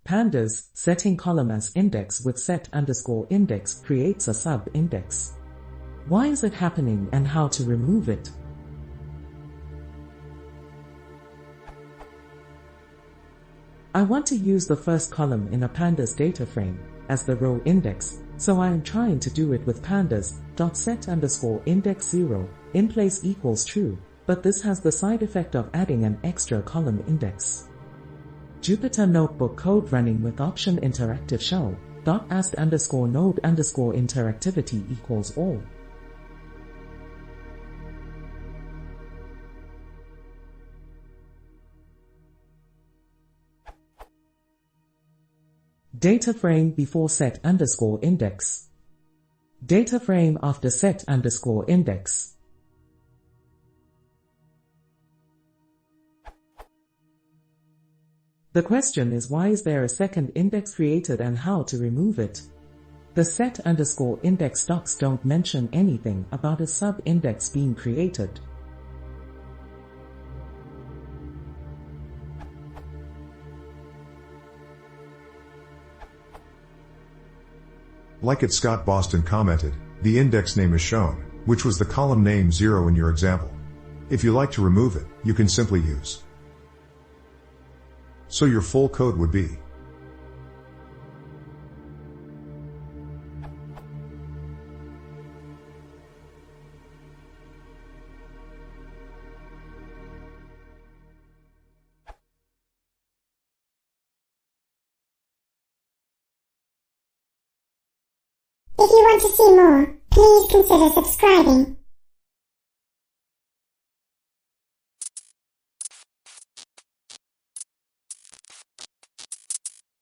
Pandas, setting column as index with set underscore index creates a sub-index. Why is it happening and how to remove it? I want to use the first column in a pandas data frame as the row index, so I am trying to do it with pandas.set underscore index 0 in place equals true, but this has the side effect of adding an extra column index. Jupyter Notebook code running with option interactive show .ast underscore node underscore interactivity equals all. Data frame before set underscore index. Data frame after set underscore index. The question is, why is there a second index created and how to remove it? The set underscore index docs don't mention anything about a sub-index being created. Like it, Scott Boston commented, the index name is shown, which was the column name 0 in your example. If you like to remove it, you can simply use. So your full code would be. If you want to see more, please consider subscribing.